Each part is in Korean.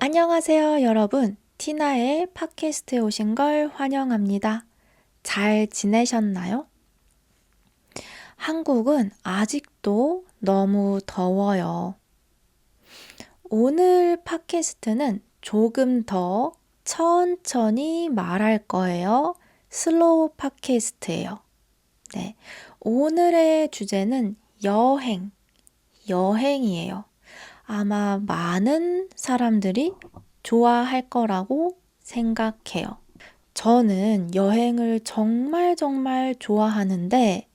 안녕하세요, 여러분. 티나의 팟캐스트에 오신 걸 환영합니다. 잘 지내셨나요? 한국은 아직도 너무 더워요. 오늘 팟캐스트는 조금 더 천천히 말할 거예요. 슬로우 팟캐스트예요. 네. 오늘의 주제는 여행이에요. 아마 많은 사람들이 좋아할 거라고 생각해요. 저는 여행을 정말 좋아하는데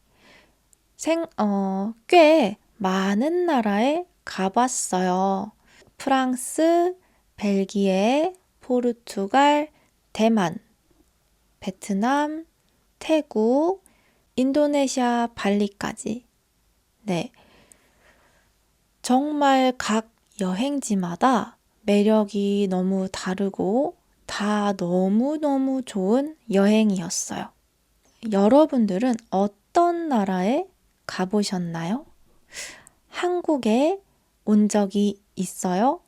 꽤 많은 나라에 가봤어요. 프랑스, 벨기에, 포르투갈, 대만, 베트남, 태국, 인도네시아 발리까지. 네. 정말 각 여행지마다 매력이 너무 다르고 다 너무너무 좋은 여행이었어요. 여러분들은 어떤 나라에 가보셨나요? 한국에 온 적이 있어요?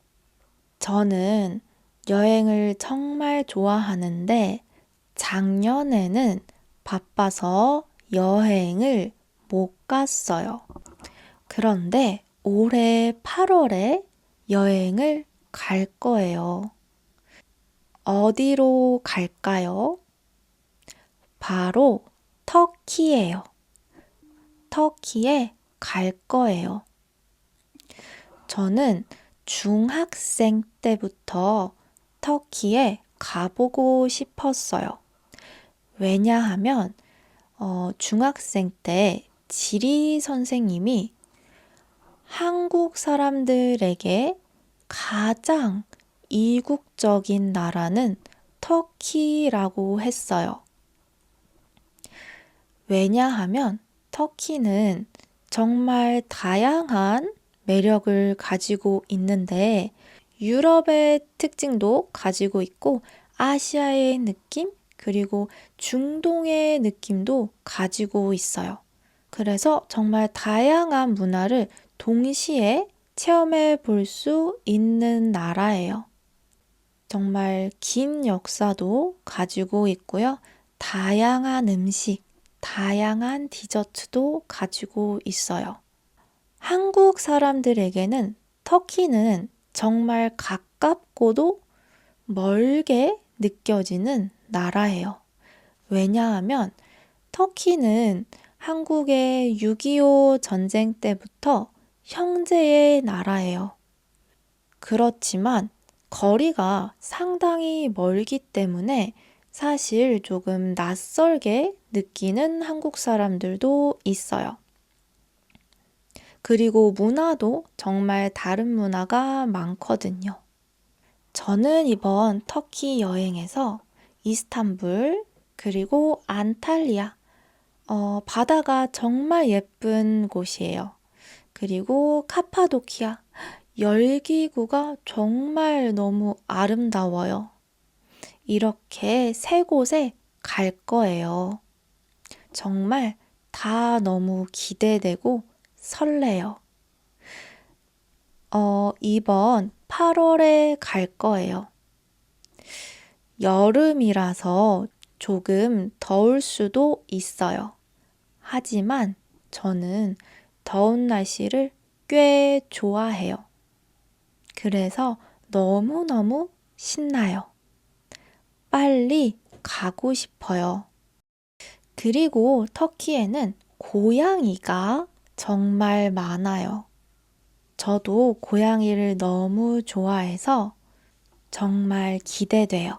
저는 여행을 정말 좋아하는데 작년에는 바빠서 여행을 못 갔어요. 그런데 올해 8월에 여행을 갈 거예요. 어디로 갈까요? 바로 터키예요. 터키에 갈 거예요. 저는 중학생 때부터 터키에 가보고 싶었어요. 왜냐하면 중학생 때 지리 선생님이 한국 사람들에게 가장 이국적인 나라는 터키라고 했어요. 왜냐하면 터키는 정말 다양한 매력을 가지고 있는데 유럽의 특징도 가지고 있고 아시아의 느낌 그리고 중동의 느낌도 가지고 있어요. 그래서 정말 다양한 문화를 동시에 체험해 볼 수 있는 나라예요. 정말 긴 역사도 가지고 있고요. 다양한 음식, 다양한 디저트도 가지고 있어요. 한국 사람들에게는 터키는 정말 가깝고도 멀게 느껴지는 나라예요. 왜냐하면 터키는 한국의 6.25 전쟁 때부터 형제의 나라예요. 그렇지만 거리가 상당히 멀기 때문에 사실 조금 낯설게 느끼는 한국 사람들도 있어요. 그리고 문화도 정말 다른 문화가 많거든요. 저는 이번 터키 여행에서 이스탄불 그리고 안탈리아 바다가 정말 예쁜 곳이에요. 그리고 카파도키아 열기구가 정말 너무 아름다워요. 이렇게 세 곳에 갈 거예요. 정말 다 너무 기대되고 설레요. 이번 8월에 갈 거예요. 여름이라서 조금 더울 수도 있어요. 하지만 저는 더운 날씨를 꽤 좋아해요. 그래서 너무너무 신나요. 빨리 가고 싶어요. 그리고 터키에는 고양이가 정말 많아요. 저도 고양이를 너무 좋아해서 정말 기대돼요.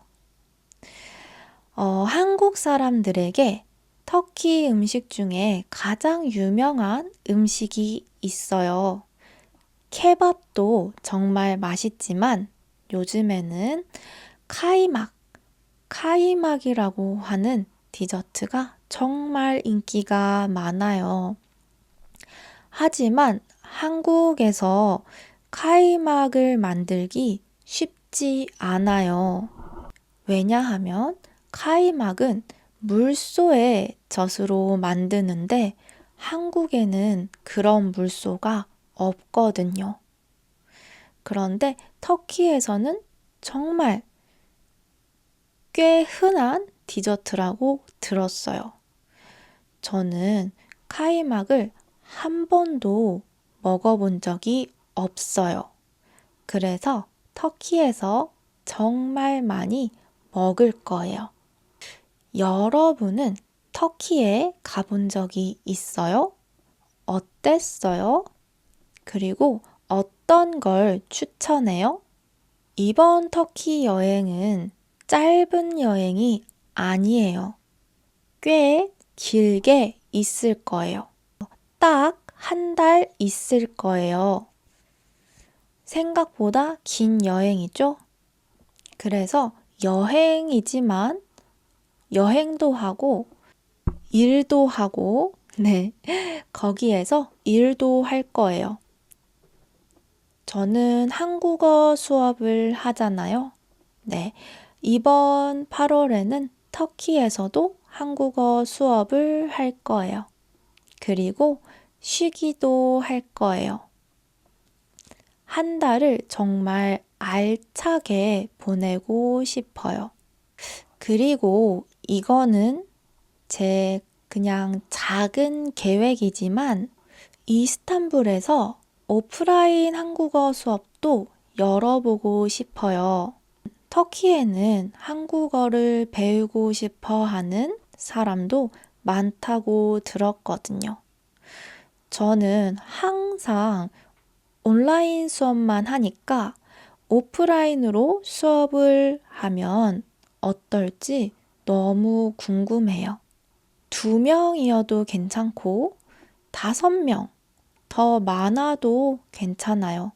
한국 사람들에게 터키 음식 중에 가장 유명한 음식이 있어요. 케밥도 정말 맛있지만 요즘에는 카이막이라고 하는 디저트가 정말 인기가 많아요. 하지만 한국에서 카이막을 만들기 쉽지 않아요. 왜냐하면 카이막은 물소의 젖으로 만드는데 한국에는 그런 물소가 없거든요. 그런데 터키에서는 정말 꽤 흔한 디저트라고 들었어요. 저는 카이막을 한 번도 먹어본 적이 없어요. 그래서 터키에서 정말 많이 먹을 거예요. 여러분은 터키에 가본 적이 있어요? 어땠어요? 그리고 어떤 걸 추천해요? 이번 터키 여행은 짧은 여행이 아니에요. 꽤 길게 있을 거예요. 딱 한 달 있을 거예요. 생각보다 긴 여행이죠? 그래서 여행이지만 여행도 하고 일도 하고 네, 거기에서 일도 할 거예요. 저는 한국어 수업을 하잖아요. 네, 이번 8월에는 터키에서도 한국어 수업을 할 거예요. 그리고 쉬기도 할 거예요. 한 달을 정말 알차게 보내고 싶어요. 그리고 이거는 제 그냥 작은 계획이지만 이스탄불에서 오프라인 한국어 수업도 열어보고 싶어요. 터키에는 한국어를 배우고 싶어 하는 사람도 많다고 들었거든요. 저는 항상 온라인 수업만 하니까 오프라인으로 수업을 하면 어떨지 너무 궁금해요. 2명이어도 괜찮고 5명 더 많아도 괜찮아요.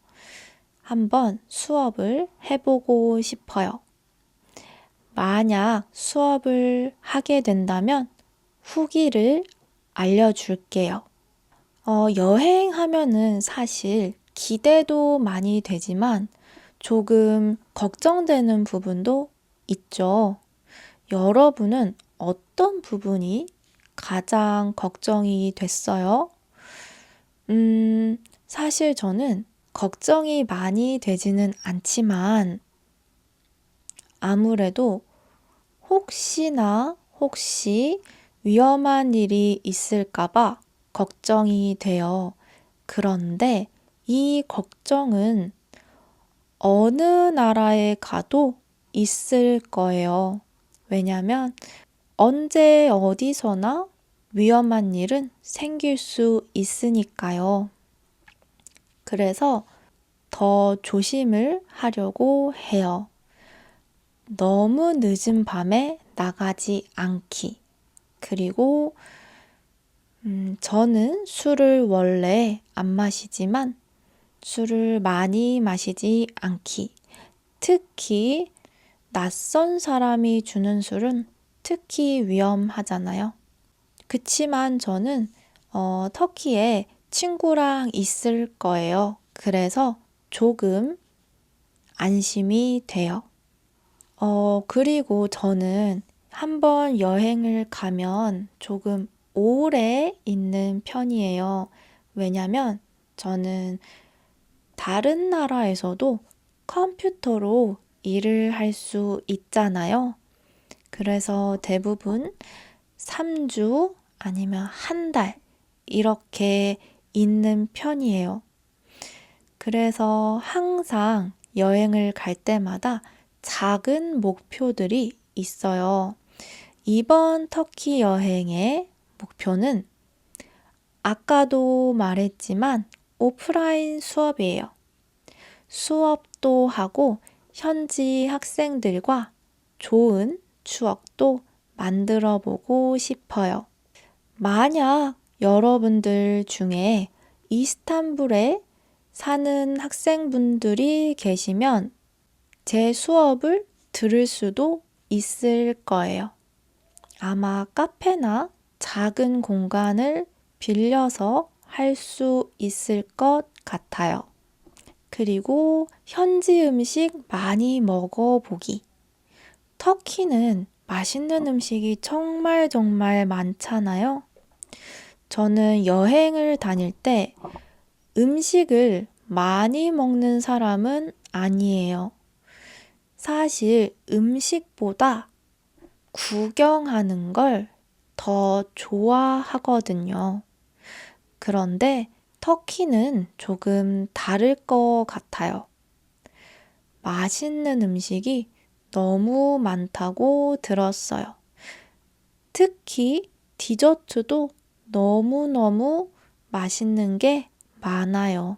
한번 수업을 해보고 싶어요. 만약 수업을 하게 된다면 후기를 알려줄게요. 여행하면은 사실 기대도 많이 되지만 조금 걱정되는 부분도 있죠. 여러분은 어떤 부분이 가장 걱정이 됐어요? 사실 저는 걱정이 많이 되지는 않지만 아무래도 혹시 위험한 일이 있을까봐 걱정이 돼요. 그런데 이 걱정은 어느 나라에 가도 있을 거예요. 왜냐면 언제 어디서나 위험한 일은 생길 수 있으니까요. 그래서 더 조심을 하려고 해요. 너무 늦은 밤에 나가지 않기. 그리고 저는 술을 원래 안 마시지만 술을 많이 마시지 않기. 특히 낯선 사람이 주는 술은 특히 위험하잖아요. 그치만 저는 터키에 친구랑 있을 거예요. 그래서 조금 안심이 돼요. 그리고 저는 한번 여행을 가면 조금 오래 있는 편이에요. 왜냐면 저는 다른 나라에서도 컴퓨터로 일을 할 수 있잖아요. 그래서 대부분 3주 아니면 한 달 이렇게 있는 편이에요. 그래서 항상 여행을 갈 때마다 작은 목표들이 있어요. 이번 터키 여행의 목표는 아까도 말했지만 오프라인 수업이에요. 수업도 하고 현지 학생들과 좋은 추억도 만들어 보고 싶어요. 만약 여러분들 중에 이스탄불에 사는 학생분들이 계시면 제 수업을 들을 수도 있을 거예요. 아마 카페나 작은 공간을 빌려서 할 수 있을 것 같아요. 그리고 현지 음식 많이 먹어보기. 터키는 맛있는 음식이 정말 많잖아요. 저는 여행을 다닐 때 음식을 많이 먹는 사람은 아니에요. 사실 음식보다 구경하는 걸 더 좋아하거든요. 그런데 터키는 조금 다를 것 같아요. 맛있는 음식이 너무 많다고 들었어요. 특히 디저트도 너무너무 맛있는 게 많아요.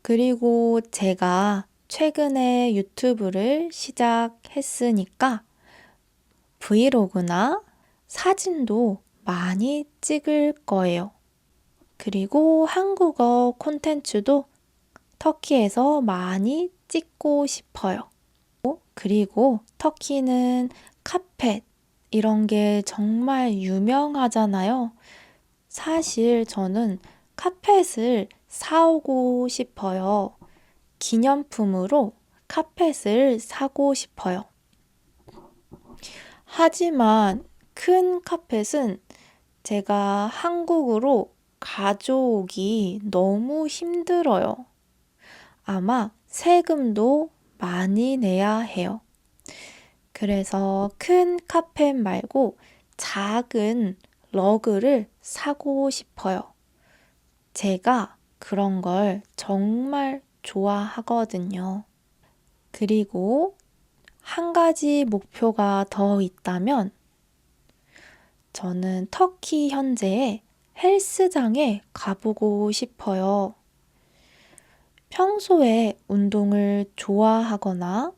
그리고 제가 최근에 유튜브를 시작했으니까 브이로그나 사진도 많이 찍을 거예요. 그리고 한국어 콘텐츠도 터키에서 많이 찍고 싶어요. 그리고 터키는 카펫 이런 게 정말 유명하잖아요. 사실 저는 카펫을 사오고 싶어요. 기념품으로 카펫을 사고 싶어요. 하지만 큰 카펫은 제가 한국으로 가져오기 너무 힘들어요. 아마 세금도 많이 내야 해요. 그래서 큰 카펫 말고 작은 러그를 사고 싶어요. 제가 그런 걸 정말 좋아하거든요. 그리고 한 가지 목표가 더 있다면 저는 터키 현지의 헬스장에 가보고 싶어요. 평소에 운동을 좋아하거나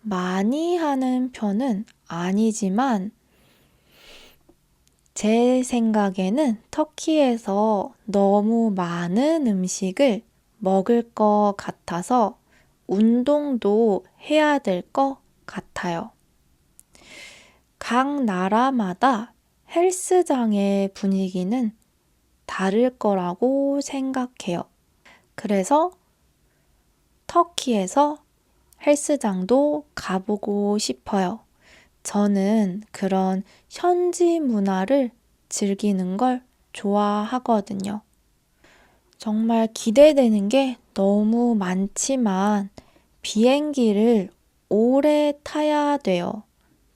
많이 하는 편은 아니지만 제 생각에는 터키에서 너무 많은 음식을 먹을 것 같아서 운동도 해야 될 것 같아요. 각 나라마다 헬스장의 분위기는 다를 거라고 생각해요. 그래서 터키에서 헬스장도 가보고 싶어요. 저는 그런 현지 문화를 즐기는 걸 좋아하거든요. 정말 기대되는 게 너무 많지만 비행기를 오래 타야 돼요.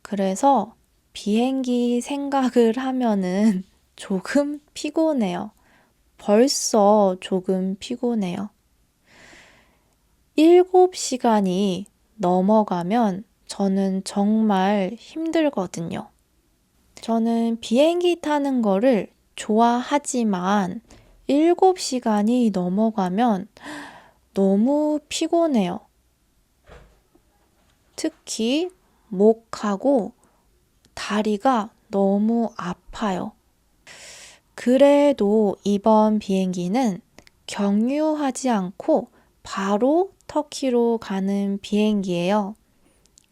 그래서 비행기 생각을 하면은 조금 피곤해요. 벌써 조금 피곤해요. 7시간이 넘어가면 저는 정말 힘들거든요. 저는 비행기 타는 거를 좋아하지만 7시간이 넘어가면 너무 피곤해요. 특히 목하고 다리가 너무 아파요. 그래도 이번 비행기는 경유하지 않고 바로 터키로 가는 비행기예요.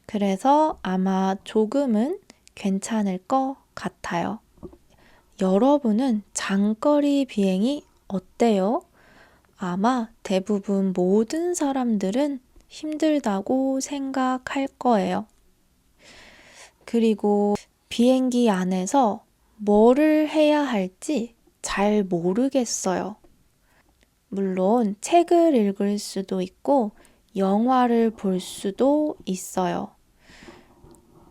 그래서 아마 조금은 괜찮을 것 같아요. 여러분은 장거리 비행이 어때요? 아마 대부분 모든 사람들은 힘들다고 생각할 거예요. 그리고 비행기 안에서 뭐를 해야 할지 잘 모르겠어요. 물론 책을 읽을 수도 있고 영화를 볼 수도 있어요.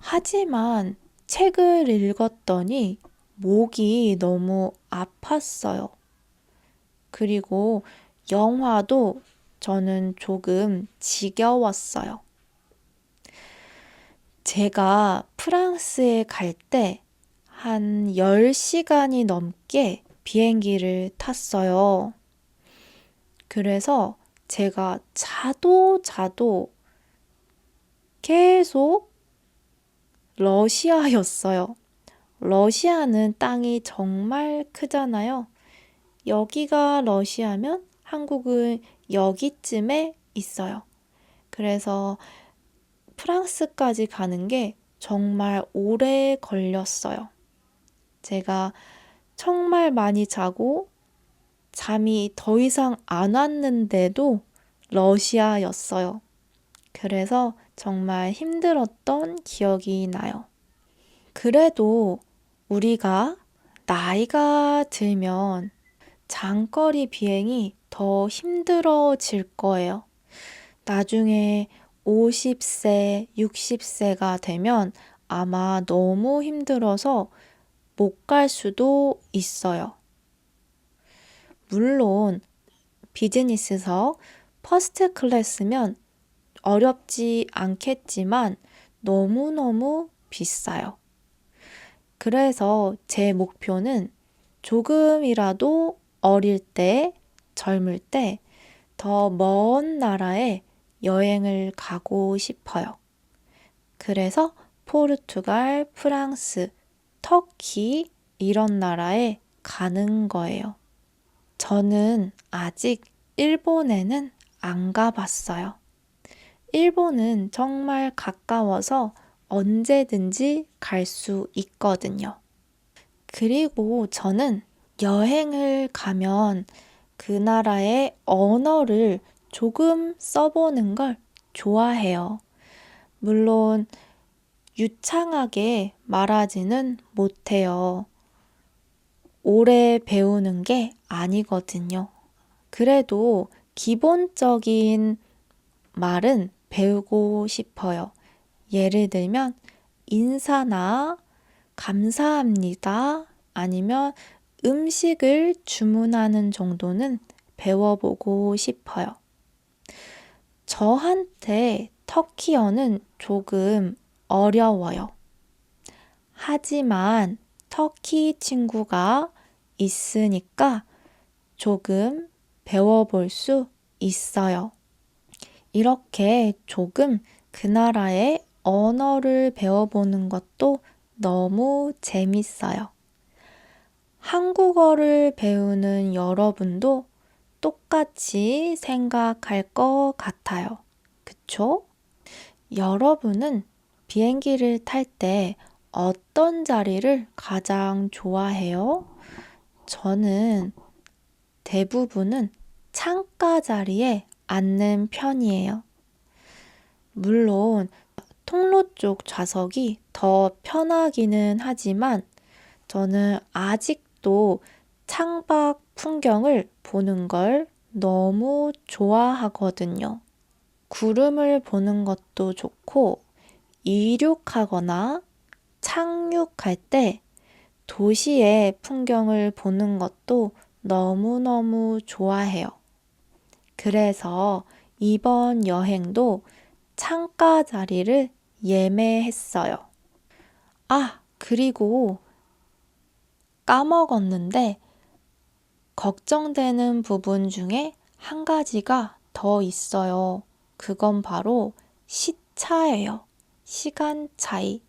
하지만 책을 읽었더니 목이 너무 아팠어요. 그리고 영화도 저는 조금 지겨웠어요. 제가 프랑스에 갈 때 한 10시간이 넘게 비행기를 탔어요. 그래서 제가 자도 계속 러시아였어요. 러시아는 땅이 정말 크잖아요. 여기가 러시아면 한국은 여기쯤에 있어요. 그래서 프랑스까지 가는 게 정말 오래 걸렸어요. 제가 정말 많이 자고 잠이 더 이상 안 왔는데도 러시아였어요. 그래서 정말 힘들었던 기억이 나요. 그래도 우리가 나이가 들면 장거리 비행이 더 힘들어질 거예요. 나중에 50세, 60세가 되면 아마 너무 힘들어서 못 갈 수도 있어요. 물론 비즈니스석 퍼스트 클래스면 어렵지 않겠지만 너무너무 비싸요. 그래서 제 목표는 조금이라도 어릴 때, 젊을 때 더 먼 나라에 여행을 가고 싶어요. 그래서 포르투갈, 프랑스, 터키 이런 나라에 가는 거예요. 저는 아직 일본에는 안 가봤어요. 일본은 정말 가까워서 언제든지 갈 수 있거든요. 그리고 저는 여행을 가면 그 나라의 언어를 조금 써보는 걸 좋아해요. 물론 유창하게 말하지는 못해요. 오래 배우는 게 아니거든요. 그래도 기본적인 말은 배우고 싶어요. 예를 들면 인사나 감사합니다 아니면 음식을 주문하는 정도는 배워보고 싶어요. 저한테 터키어는 조금 어려워요. 하지만 터키 친구가 있으니까 조금 배워볼 수 있어요. 이렇게 조금 그 나라의 언어를 배워보는 것도 너무 재밌어요. 한국어를 배우는 여러분도 똑같이 생각할 것 같아요. 그쵸? 여러분은 비행기를 탈 때 어떤 자리를 가장 좋아해요? 저는 대부분은 창가 자리에 앉는 편이에요. 물론 통로 쪽 좌석이 더 편하기는 하지만 저는 아직도 창밖 풍경을 보는 걸 너무 좋아하거든요. 구름을 보는 것도 좋고 이륙하거나 착륙할 때 도시의 풍경을 보는 것도 너무너무 좋아해요. 그래서 이번 여행도 창가 자리를 예매했어요. 그리고 까먹었는데 걱정되는 부분 중에 한 가지가 더 있어요. 그건 바로 시차예요. 시간 차이.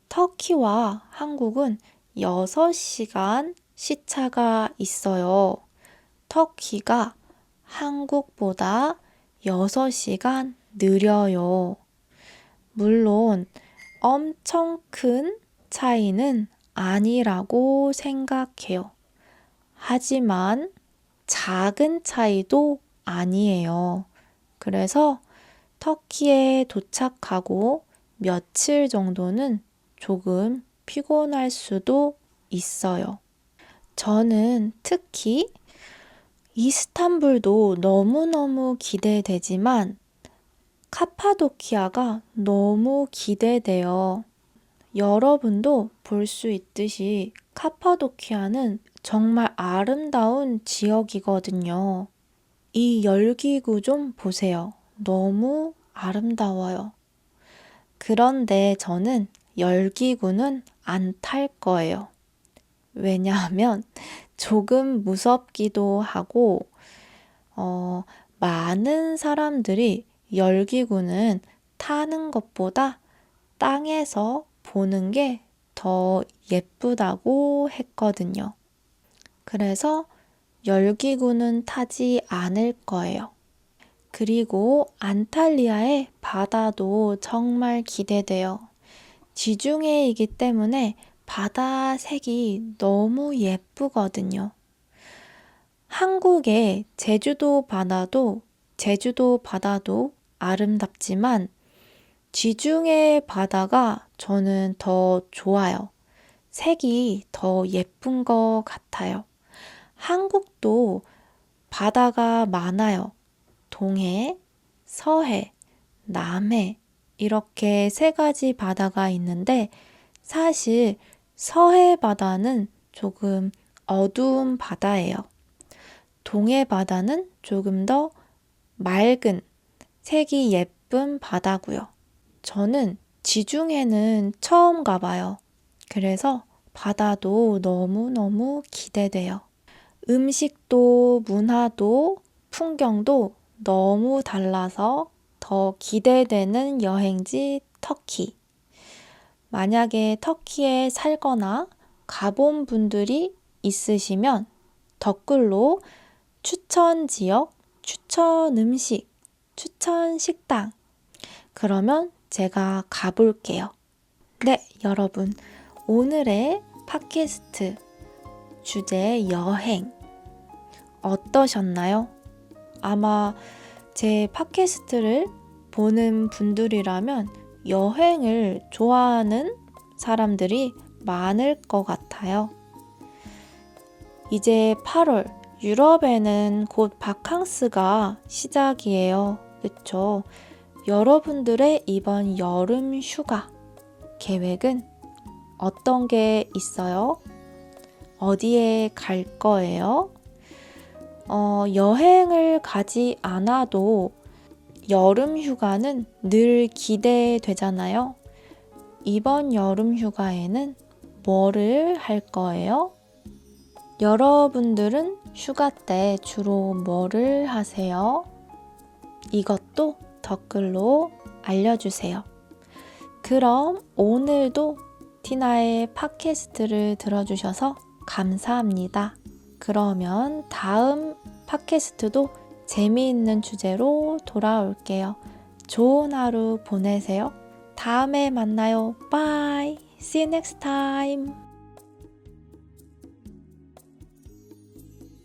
터키와 한국은 6시간 시차가 있어요. 터키가 한국보다 6시간 느려요. 물론 엄청 큰 차이는 아니라고 생각해요. 하지만 작은 차이도 아니에요. 그래서 터키에 도착하고 며칠 정도는 조금 피곤할 수도 있어요. 저는 특히 이스탄불도 너무너무 기대되지만 카파도키아가 너무 기대돼요. 여러분도 볼 수 있듯이 카파도키아는 정말 아름다운 지역이거든요. 이 열기구 좀 보세요. 너무 아름다워요. 그런데 저는 열기구는 안 탈 거예요. 왜냐하면 조금 무섭기도 하고, 많은 사람들이 열기구는 타는 것보다 땅에서 보는 게 더 예쁘다고 했거든요. 그래서 열기구는 타지 않을 거예요. 그리고 안탈리아의 바다도 정말 기대돼요. 지중해이기 때문에 바다 색이 너무 예쁘거든요. 한국의 제주도 바다도 아름답지만 지중해 바다가 저는 더 좋아요. 색이 더 예쁜 것 같아요. 한국도 바다가 많아요. 동해, 서해, 남해 이렇게 세 가지 바다가 있는데 사실 서해 바다는 조금 어두운 바다예요. 동해 바다는 조금 더 맑은 색이 예쁜 바다고요. 저는 지중해는 처음 가봐요. 그래서 바다도 너무너무 기대돼요. 음식도 문화도 풍경도 너무 달라서 더 기대되는 여행지 터키. 만약에 터키에 살거나 가본 분들이 있으시면 댓글로 추천 지역, 추천 음식, 추천 식당. 그러면 제가 가볼게요. 네, 여러분. 오늘의 팟캐스트 주제 여행 어떠셨나요? 아마 제 팟캐스트를 보는 분들이라면 여행을 좋아하는 사람들이 많을 것 같아요. 이제 8월, 유럽에는 곧 바캉스가 시작이에요. 그쵸? 여러분들의 이번 여름 휴가 계획은 어떤 게 있어요? 어디에 갈 거예요? 여행을 가지 않아도 여름 휴가는 늘 기대되잖아요. 이번 여름 휴가에는 뭐를 할 거예요? 여러분들은 휴가 때 주로 뭐를 하세요? 이것도 댓글로 알려주세요. 그럼 오늘도 티나의 팟캐스트를 들어주셔서 감사합니다. 그러면 다음 팟캐스트도 재미있는 주제로 돌아올게요. 좋은 하루 보내세요. 다음에 만나요. Bye. See you next time.